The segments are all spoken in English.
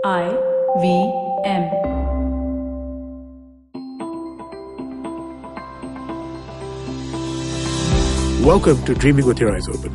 IVM. Welcome to Dreaming with Your Eyes Open.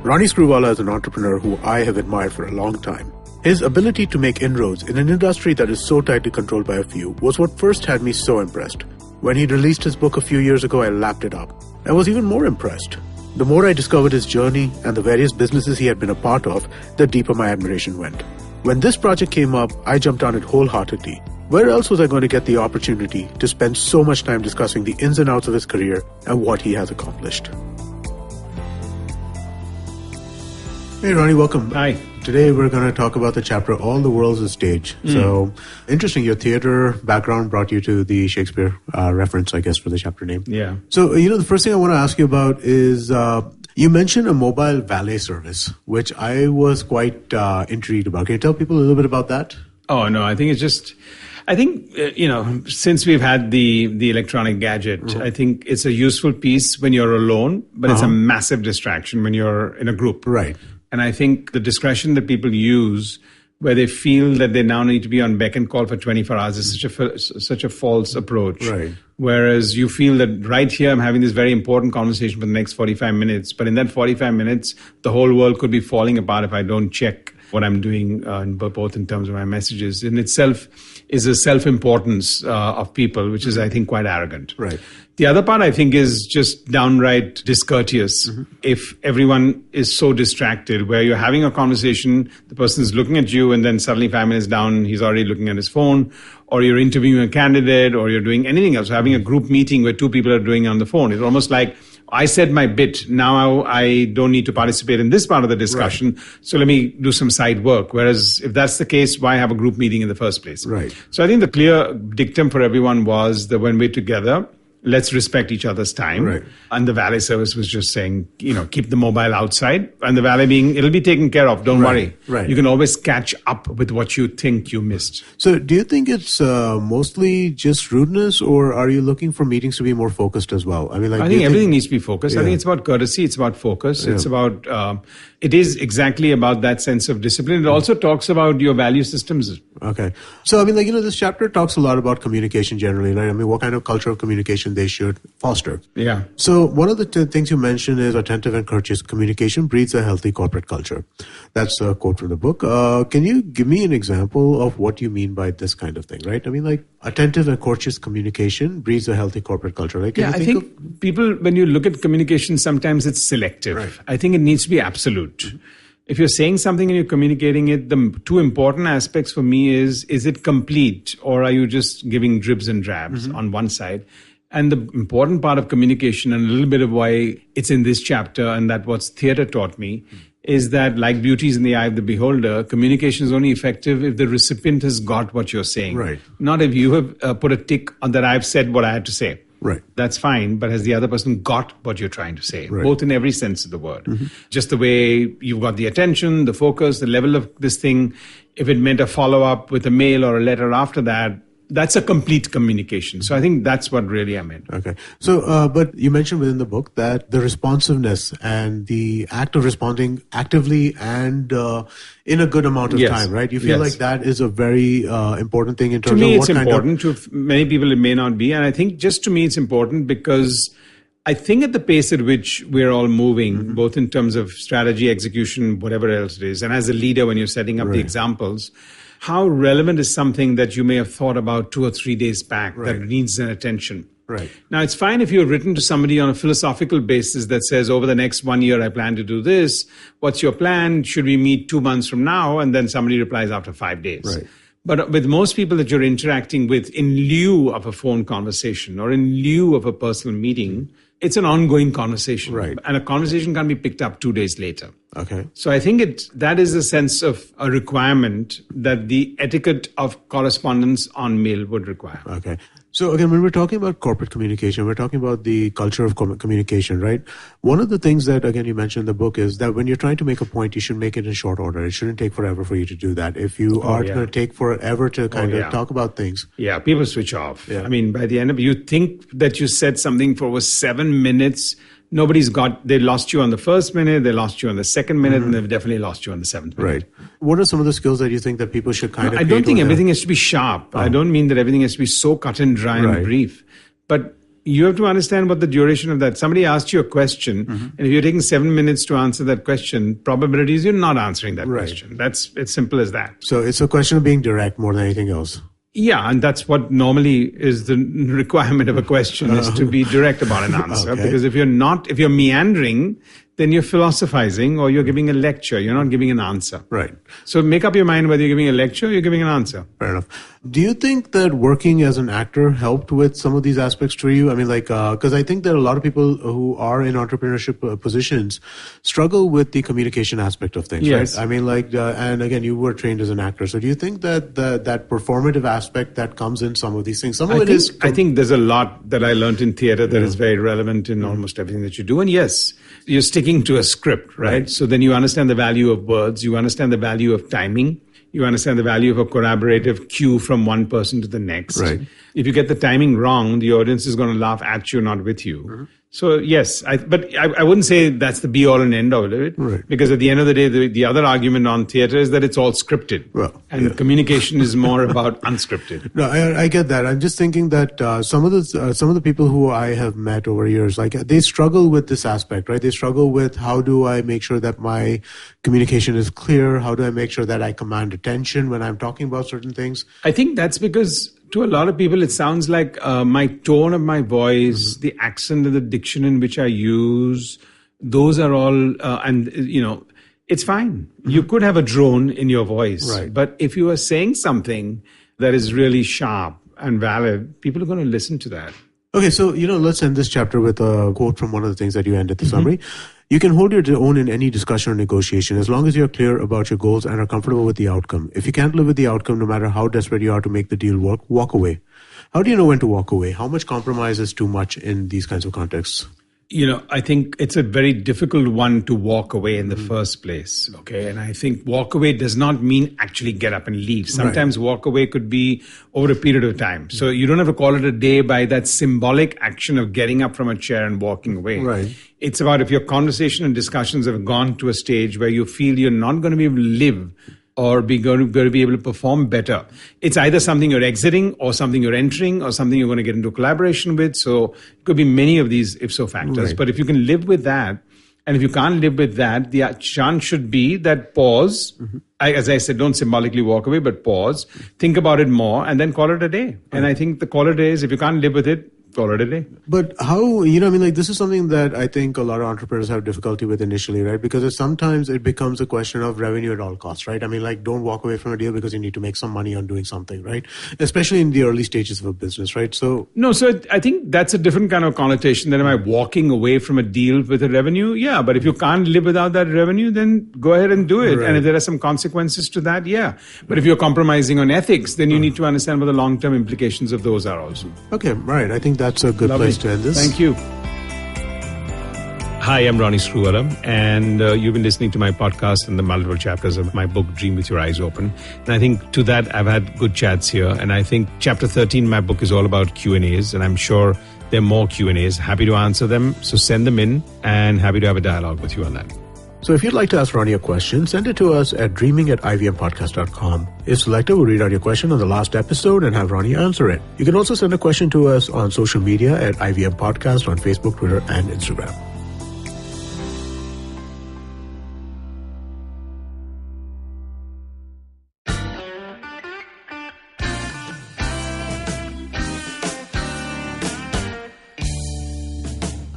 Ronnie Screwvala is an entrepreneur who I have admired for a long time. His ability to make inroads in an industry that is so tightly controlled by a few was what first had me so impressed. When he released his book a few years ago, I lapped it up. I was even more impressed. The more I discovered his journey and the various businesses he had been a part of, the deeper my admiration went. When this project came up, I jumped on it wholeheartedly. Where else was I going to get the opportunity to spend so much time discussing the ins and outs of his career and what he has accomplished? Hey, Ronnie, welcome. Hi. Today we're going to talk about the chapter, All the World's a Stage. So, interesting, your theater background brought you to the Shakespeare reference, I guess, for the chapter name. Yeah. So, the first thing I want to ask you about is, you mentioned a mobile valet service, which I was quite intrigued about. Can you tell people a little bit about that? Oh, no, I think it's just... since we've had the electronic gadget, I think it's a useful piece when you're alone, but it's a massive distraction when you're in a group. Right. And I think the discretion that people use where they feel that they now need to be on beck and call for 24 hours is such a false approach. Right. Whereas you feel that right here, I'm having this very important conversation for the next 45 minutes. But in that 45 minutes, the whole world could be falling apart if I don't check what I'm doing, both in terms of my messages. In itself is a self-importance of people, which is, I think, quite arrogant. Right. The other part, I think, is just downright discourteous. If everyone is so distracted, where you're having a conversation, the person is looking at you, and then suddenly 5 minutes down, he's already looking at his phone, or you're interviewing a candidate, or you're doing anything else. Having a group meeting where two people are doing it on the phone. It's almost like, I said my bit. Now I don't need to participate in this part of the discussion. Right. So let me do some side work. Whereas if that's the case, why have a group meeting in the first place? Right. So I think the clear dictum for everyone was that when we're together, let's respect each other's time. Right. And the valet service was just saying, keep the mobile outside. And the valet it'll be taken care of. Don't worry. Right. You can always catch up with what you think you missed. So do you think it's mostly just rudeness, or are you looking for meetings to be more focused as well? I think everything needs to be focused. Yeah. I think it's about courtesy. It's about focus. Yeah. It's about, it is exactly about that sense of discipline. It also talks about your value systems. Okay. So, this chapter talks a lot about communication generally, right? What kind of culture of communication they should foster. Yeah. So one of the things you mentioned is attentive and courteous communication breeds a healthy corporate culture. That's a quote from the book. Can you give me an example of what you mean by this kind of thing, right? Attentive and courteous communication breeds a healthy corporate culture. Right? I think people, when you look at communication, sometimes it's selective. Right. I think it needs to be absolute. If you're saying something and you're communicating it, the two important aspects for me is it complete, or are you just giving dribs and drabs on one side? And the important part of communication, and a little bit of why it's in this chapter, and that what theater taught me, is that like beauty is in the eye of the beholder, communication is only effective if the recipient has got what you're saying. Right. Not if you have put a tick on that I've said what I had to say. Right. That's fine, but has the other person got what you're trying to say? Right. Both in every sense of the word. Just the way you've got the attention, the focus, the level of this thing. If it meant a follow-up with a mail or a letter after that, that's a complete communication. So I think that's what really I meant. Okay. So, but you mentioned within the book that the responsiveness and the act of responding actively and in a good amount of time, right? You feel like that is a very important thing in terms of what kind of... To me, it's important. To many people, it may not be. And I think just to me, it's important because I think at the pace at which we're all moving, both in terms of strategy, execution, whatever else it is, and as a leader, when you're setting up the examples, how relevant is something that you may have thought about 2 or 3 days back that needs an attention? Right. Now, it's fine if you've written to somebody on a philosophical basis that says, over the next 1 year, I plan to do this. What's your plan? Should we meet 2 months from now? And then somebody replies after 5 days. Right. But with most people that you're interacting with in lieu of a phone conversation or in lieu of a personal meeting, it's an ongoing conversation. Right. And a conversation can be picked up 2 days later. Okay. So I think that is a sense of a requirement that the etiquette of correspondence on mail would require. Okay. So again, when we're talking about corporate communication, we're talking about the culture of communication, right? One of the things that, again, you mentioned in the book is that when you're trying to make a point, you should make it in short order. It shouldn't take forever for you to do that. If you are going to take forever to kind of talk about things. Yeah, people switch off. Yeah. I mean, by the end of it, you think that you said something for over 7 minutes They lost you on the first minute, they lost you on the second minute, and they've definitely lost you on the seventh minute. Right. What are some of the skills that you think that people should kind of I don't think everything has to be sharp. I don't mean that everything has to be so cut and dry and brief. But you have to understand what the duration of that. Somebody asked you a question, and if you're taking 7 minutes to answer that question, probability is you're not answering that question. It's simple as that. So it's a question of being direct more than anything else. Yeah, and that's what normally is the requirement of a question, is to be direct about an answer. Because if you're meandering, then you're philosophizing or you're giving a lecture. You're not giving an answer. Right. So make up your mind whether you're giving a lecture or you're giving an answer. Fair enough. Do you think that working as an actor helped with some of these aspects for you? I mean, because I think that a lot of people who are in entrepreneurship positions struggle with the communication aspect of things, right? I mean, and again, you were trained as an actor. So do you think that that performative aspect that comes in some of these things, I think there's a lot that I learned in theater that is very relevant in almost everything that you do. And yes, you're sticking to a script, right? So then you understand the value of words, you understand the value of timing, you understand the value of a collaborative cue from one person to the next. Right. If you get the timing wrong, the audience is going to laugh at you, not with you. So yes, but I wouldn't say that's the be all and end all of it. Right. Because at the end of the day, the other argument on theater is that it's all scripted. And communication is more about unscripted. No, I get that. I'm just thinking that some of the people who I have met over years, they struggle with this aspect, right? They struggle with, how do I make sure that my communication is clear? How do I make sure that I command attention when I'm talking about certain things? I think that's because to a lot of people, it sounds like my tone of my voice, the accent and the diction in which I use, those are all, it's fine. You could have a drone in your voice. Right. But if you are saying something that is really sharp and valid, people are going to listen to that. Okay, so, let's end this chapter with a quote from one of the things that you ended the summary. You can hold your own in any discussion or negotiation as long as you're clear about your goals and are comfortable with the outcome. If you can't live with the outcome, no matter how desperate you are to make the deal work, walk away. How do you know when to walk away? How much compromise is too much in these kinds of contexts? I think it's a very difficult one to walk away in the first place. Okay. And I think walk away does not mean actually get up and leave. Sometimes walk away could be over a period of time. So you don't have to call it a day by that symbolic action of getting up from a chair and walking away. Right. It's about if your conversation and discussions have gone to a stage where you feel you're not going to be able to live or going to be able to perform better. It's either something you're exiting or something you're entering or something you're going to get into collaboration with. So it could be many of these if-so factors. Right. But if you can live with that, and if you can't live with that, the chance should be that pause. As I said, don't symbolically walk away, but pause, think about it more, and then call it a day. And I think the call it a day is, if you can't live with it, call it a day. But how, this is something that I think a lot of entrepreneurs have difficulty with initially, right? Because sometimes it becomes a question of revenue at all costs, right? Don't walk away from a deal because you need to make some money on doing something, right? Especially in the early stages of a business, right? So I think that's a different kind of connotation than am I walking away from a deal with a revenue? Yeah, but if you can't live without that revenue, then go ahead and do it. Right. And if there are some consequences to that, yeah. But if you're compromising on ethics, then you need to understand what the long-term implications of those are also. Okay, right. I think that's a good place to end this. Thank you. Hi, I'm Ronnie Screwvala, and you've been listening to my podcast and the multiple chapters of my book, Dream With Your Eyes Open. And I think to that, I've had good chats here. And I think chapter 13, my book, is all about Q&As, and I'm sure there are more Q&As. Happy to answer them, so send them in, and happy to have a dialogue with you on that. So if you'd like to ask Ronnie a question, send it to us at dreaming@ivmpodcast.com. If selected, we'll read out your question on the last episode and have Ronnie answer it. You can also send a question to us on social media at IVM Podcast on Facebook, Twitter, and Instagram.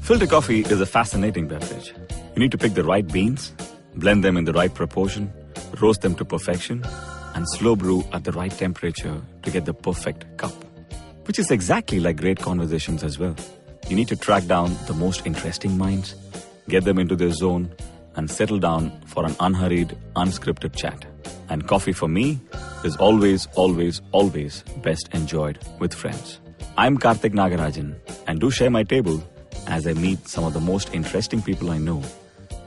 Filter coffee is a fascinating beverage. You need to pick the right beans, blend them in the right proportion, roast them to perfection, and slow brew at the right temperature to get the perfect cup. Which is exactly like great conversations as well. You need to track down the most interesting minds, get them into their zone, and settle down for an unhurried, unscripted chat. And coffee for me is always, always, always best enjoyed with friends. I'm Karthik Nagarajan, and do share my table as I meet some of the most interesting people I know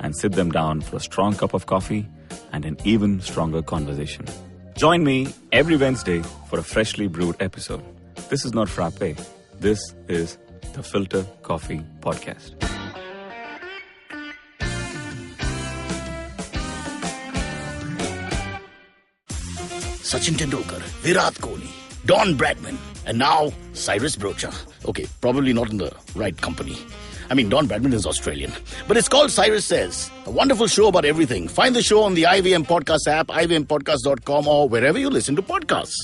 and sit them down for a strong cup of coffee and an even stronger conversation. Join me every Wednesday for a freshly brewed episode. This is not frappe. This is the Filter Coffee Podcast. Sachin Tendulkar, Virat Kohli, Don Bradman, and now Cyrus Brocha. Okay, probably not in the right company. I mean, Don Bradman is Australian. But it's called Cyrus Says, a wonderful show about everything. Find the show on the IVM Podcast app, ivmpodcast.com, or wherever you listen to podcasts.